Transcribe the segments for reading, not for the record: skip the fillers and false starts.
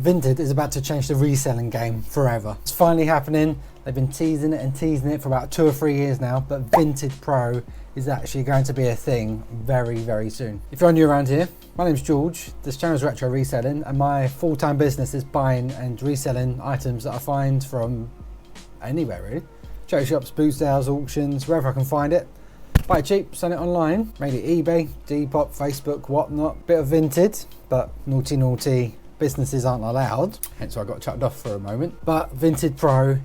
Vinted is about to change the reselling game forever. It's finally happening. They've been teasing it for about 2 or 3 years now, but Vinted Pro is actually going to be a thing very, very soon. If you're new around here, my name's George. This channel is Retro Reselling, and my full-time business is buying and reselling items that I find from anywhere really. Charity shops, boot sales, auctions, wherever I can find it. Buy it cheap, sell it online, mainly eBay, Depop, Facebook, whatnot. Bit of Vinted, but naughty businesses aren't allowed, hence why I got chucked off for a moment. But Vinted Pro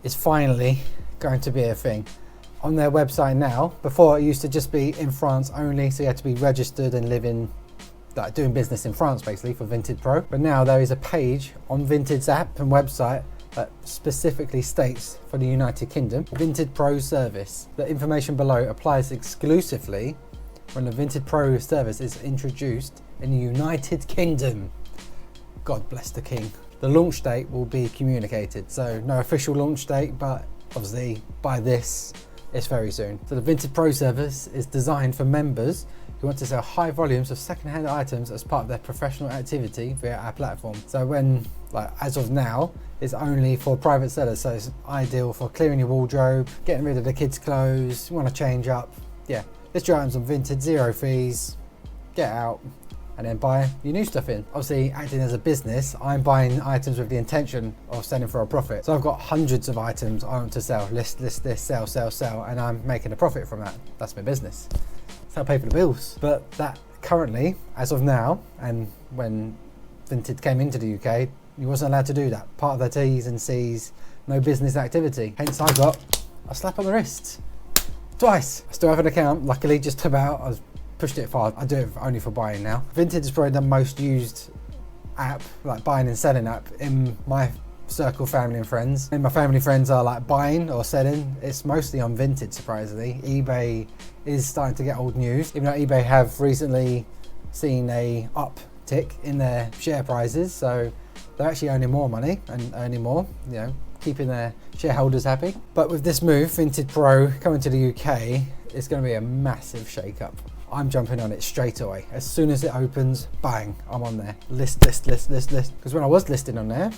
is finally going to be a thing. On their website now, before it used to just be in France only, so you had to be registered and living, like doing business in France basically for Vinted Pro. But now there is a page on Vinted's app and website that specifically states for the United Kingdom, Vinted Pro service. The information below applies exclusively when the Vinted Pro service is introduced in the United Kingdom. God bless the King. The launch date will be communicated, so no official launch date, but obviously by this, it's very soon. So the Vinted Pro service is designed for members who want to sell high volumes of second-hand items as part of their professional activity via our platform. So when, as of now, it's only for private sellers, so it's ideal for clearing your wardrobe, getting rid of the kids' clothes, you want to change up. Yeah, list your items on Vinted, 0 fees, get out, and then buy your new stuff in. Obviously, acting as a business, I'm buying items with the intention of selling for a profit. So I've got hundreds of items I want to sell, list this, sell, and I'm making a profit from that. That's my business. That's how I pay for the bills. But that currently, as of now, and when Vinted came into the UK, you wasn't allowed to do that. Part of their T's and C's, no business activity. Hence I got a slap on the wrist. Twice. I still have an account, luckily just about. I was pushed it far. I do it only for buying now. Vinted is probably the most used app, like buying and selling app in my circle, family and friends. And my family friends are like buying or selling. It's mostly on Vinted, surprisingly. eBay is starting to get old news, even though eBay have recently seen a uptick in their share prices. So they're actually earning more money and earning more, you know, keeping their shareholders happy. But with this move, Vinted Pro coming to the UK, it's going to be a massive shake-up. I'm jumping on it straight away. As soon as it opens, bang, I'm on there. List. Because when I was listing on there,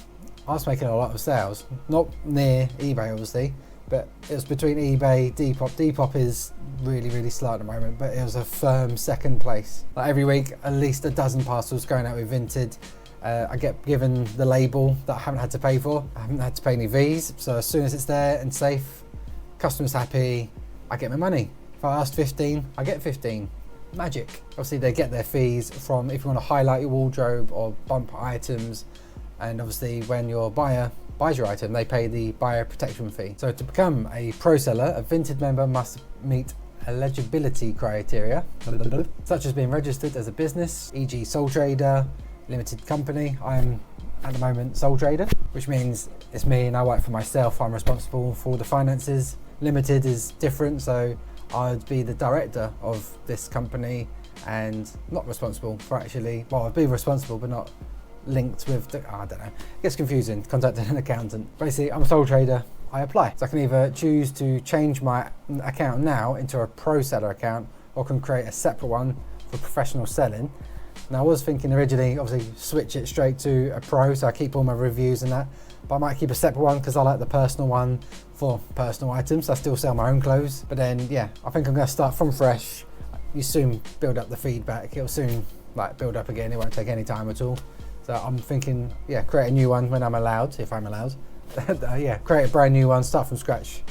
I was making a lot of sales. Not near eBay, obviously, but it was between eBay, Depop. Depop is really slow at the moment, but it was a firm second place. Like every week, at least a dozen parcels going out with Vinted. I get given the label that I haven't had to pay for. I haven't had to pay any fees. So as soon as it's there and safe, customer's happy, I get my money. If I asked 15, I get 15. Magic. Obviously they get their fees from if you want to highlight your wardrobe or bump items, and obviously when your buyer buys your item, they pay the buyer protection fee. So to become a pro seller, a Vinted member must meet eligibility criteria, such as being registered as a business, e.g. sole trader, limited company. I'm at the moment sole trader, which means it's me and I work for myself. I'm responsible for the finances. Limited is different, so I'd be the director of this company and not responsible for actually, well, I'd be responsible but not linked with the, I don't know, it gets confusing, contacting an accountant. Basically, I'm a sole trader, I apply. So I can either choose to change my account now into a pro seller account, or can create a separate one for professional selling. Now I was thinking originally, obviously switch it straight to a pro, so I keep all my reviews and that, but I might keep a separate one because I like the personal one for personal items. I still sell my own clothes, but then yeah, I think I'm going to start from fresh. You soon build up the feedback. It'll soon build up again. It won't take any time at all. So I'm thinking, yeah, create a new one when I'm allowed, if I'm allowed. Yeah, create a brand new one, start from scratch.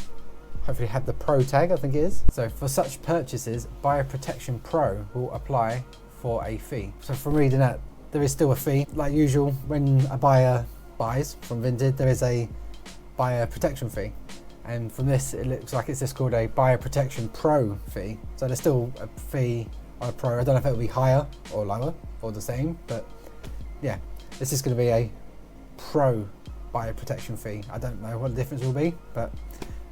Hopefully have the pro tag, I think it is. So for such purchases, Buyer Protection Pro will apply for a fee. So from reading that, there is still a fee. Like usual, when a buyer buys from Vinted, there is a buyer protection fee. And from this, it looks like it's just called a Buyer Protection Pro fee. So there's still a fee on a pro. I don't know if it'll be higher or lower or the same, but yeah, this is going to be a pro buyer protection fee. I don't know what the difference will be, but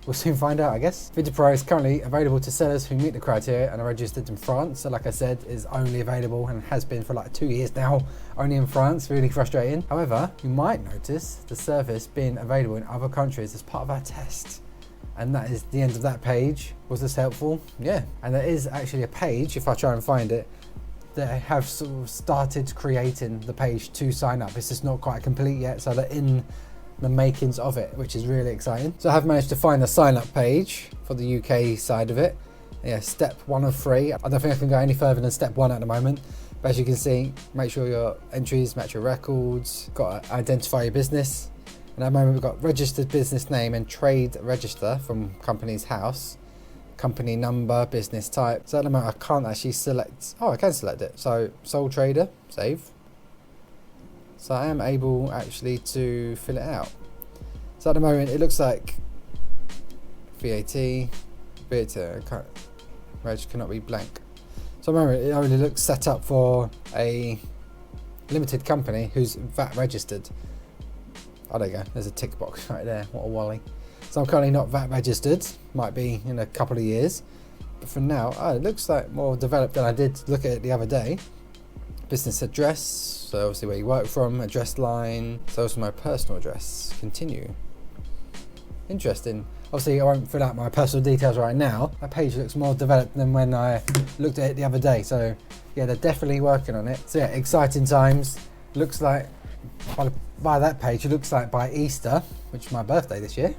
we'll soon find out, I guess. Vinted Pro is currently available to sellers who meet the criteria and are registered in France. So like I said, is only available and has been for like 2 years now, only in France, really frustrating. However, you might notice the service being available in other countries as part of our test. And that is the end of that page. Was this helpful? Yeah. And there is actually a page, if I try and find it, they have sort of started creating the page to sign up. It's just not quite complete yet, so they're in the makings of it, which is really exciting. So I have managed to find the sign up page for the UK side of it. Yeah, step 1 of 3. I don't think I can go any further than step 1 at the moment. But as you can see, make sure your entries match your records. Got to identify your business. And at the moment we've got registered business name and trade register from company's house. Company number, business type. So at the moment I can't actually select, I can select it. So sole trader, save. So I am able actually to fill it out. So at the moment it looks like VAT, reg cannot be blank. So at the moment it only looks set up for a limited company who's VAT registered. Oh, there you go, there's a tick box right there, what a wally. So I'm currently not VAT registered, might be in a couple of years. But for now, it looks like more developed than I did look at it the other day. Business address, so obviously where you work from, address line, so also my personal address, continue. Interesting. Obviously I won't fill out my personal details right now. That page looks more developed than when I looked at it the other day. So yeah, they're definitely working on it. So yeah, exciting times. Looks like by that page, it looks like by Easter, which is my birthday this year,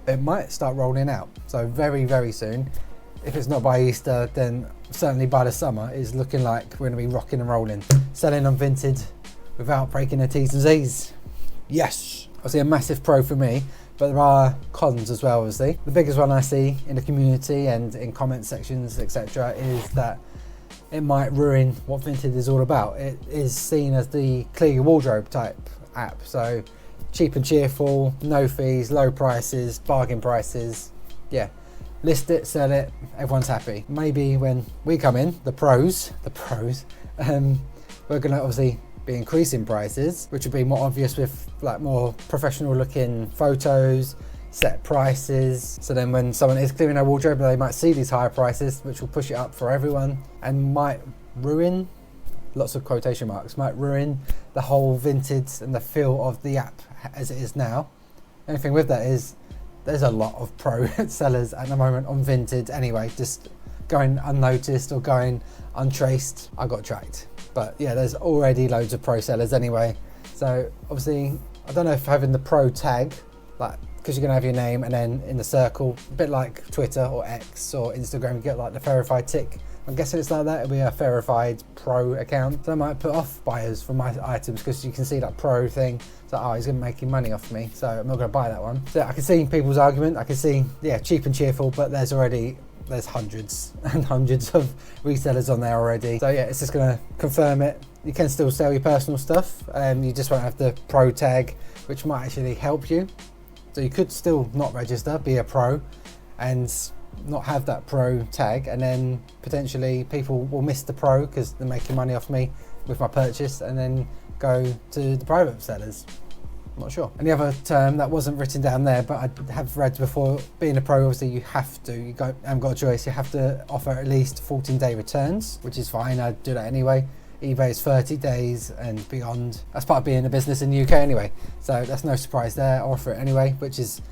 it might start rolling out. So very, very soon. If it's not by Easter, then certainly by the summer, it's looking like we're going to be rocking and rolling. Selling on Vinted without breaking the T's and C's. Yes! Obviously a massive pro for me, but there are cons as well, obviously. The biggest one I see in the community and in comment sections, etc., is that it might ruin what Vinted is all about. It is seen as the clear your wardrobe type app. So cheap and cheerful, no fees, low prices, bargain prices. Yeah, list it, sell it, everyone's happy. Maybe when we come in, the pros, we're gonna obviously be increasing prices, which would be more obvious with like more professional looking photos, set prices. So then when someone is clearing their wardrobe, they might see these higher prices, which will push it up for everyone and might ruin, lots of quotation marks, might ruin the whole Vinted and the feel of the app as it is now. The only thing with that is there's a lot of pro sellers at the moment on Vinted anyway, just going unnoticed or going untraced. I got tracked, but yeah, there's already loads of pro sellers anyway. So obviously, I don't know if having the pro tag, like, because you're gonna have your name and then in the circle, a bit like Twitter or X or Instagram, you get like the verified tick. I'm guessing it's like that, it'll be a verified pro account. So that might put off buyers for my items because you can see that pro thing. It's like, oh, he's gonna make making money off me, so I'm not gonna buy that one. So I can see people's argument. I can see, yeah, cheap and cheerful, but there's hundreds and hundreds of resellers on there already. So yeah, it's just gonna confirm it. You can still sell your personal stuff, you just won't have the pro tag, which might actually help you. So you could still not register, be a pro, and not have that pro tag, and then potentially people will miss the pro because they're making money off me with my purchase, and then go to the private sellers. I'm not sure. And the other term that wasn't written down there, but I have read before, being a pro, obviously you haven't got a choice, you have to offer at least 14-day returns, which is fine, I do that anyway. eBay is 30 days and beyond. That's part of being a business in the UK anyway, so that's no surprise there. I offer it anyway, which is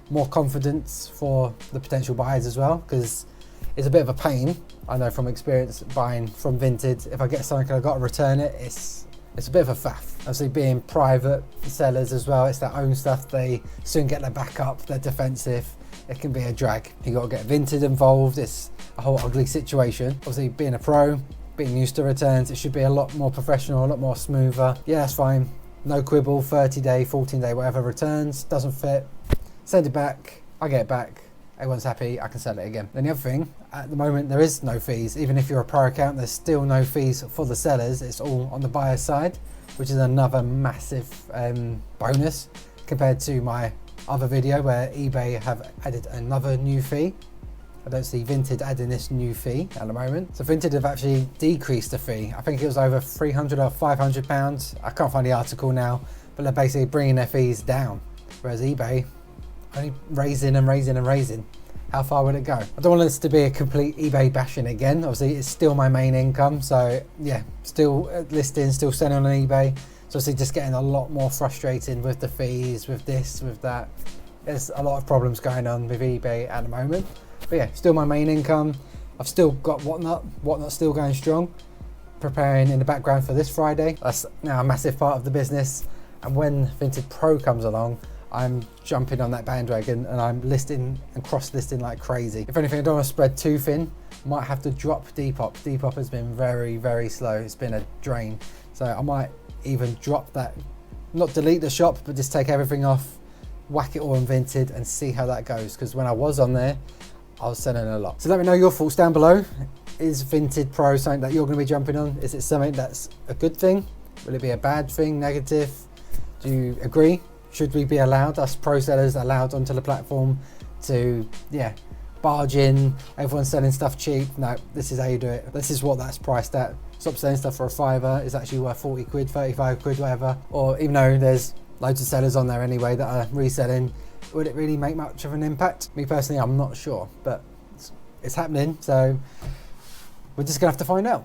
more confidence for the potential buyers as well, because it's a bit of a pain, I know from experience buying from Vinted. If I get something and I've got to return it, it's a bit of a faff. Obviously being private sellers as well, it's their own stuff, they soon get their back up, they're defensive, it can be a drag. You got to get Vinted involved, it's a whole ugly situation. Obviously being a pro, being used to returns, it should be a lot more professional, a lot more smoother. Yeah, that's fine, no quibble, 30-day, 14-day, whatever returns, doesn't fit, send it back, I get it back, everyone's happy, I can sell it again. Then the other thing, at the moment there is no fees. Even if you're a pro account, there's still no fees for the sellers. It's all on the buyer's side, which is another massive bonus compared to my other video where eBay have added another new fee. I don't see Vinted adding this new fee at the moment. So Vinted have actually decreased the fee. I think it was over £300 or £500. I can't find the article now, but they're basically bringing their fees down. Whereas eBay, only raising and raising and raising. How far will it go? I don't want this to be a complete eBay bashing again. Obviously, it's still my main income. So yeah, still listing, still selling on eBay. So obviously just getting a lot more frustrating with the fees, with this, with that. There's a lot of problems going on with eBay at the moment. But yeah, still my main income. I've still got Whatnot still going strong, preparing in the background for this Friday. That's now a massive part of the business. And when Vinted Pro comes along, I'm jumping on that bandwagon and I'm listing and cross-listing like crazy. If anything, I don't want to spread too thin. Might have to drop Depop. Depop has been very, very slow. It's been a drain. So I might even drop that, not delete the shop, but just take everything off, whack it all on Vinted and see how that goes. Because when I was on there, I was selling a lot. So let me know your thoughts down below. Is Vinted Pro something that you're going to be jumping on? Is it something that's a good thing? Will it be a bad thing, negative? Do you agree? Should we be allowed, us pro sellers, allowed onto the platform to, barge in, everyone's selling stuff cheap? No, this is how you do it. This is what that's priced at. Stop selling stuff for a £5, it's actually worth 40 quid, 35 quid, whatever. Or even though there's loads of sellers on there anyway that are reselling, would it really make much of an impact? Me personally, I'm not sure, but it's happening, so we're just gonna have to find out.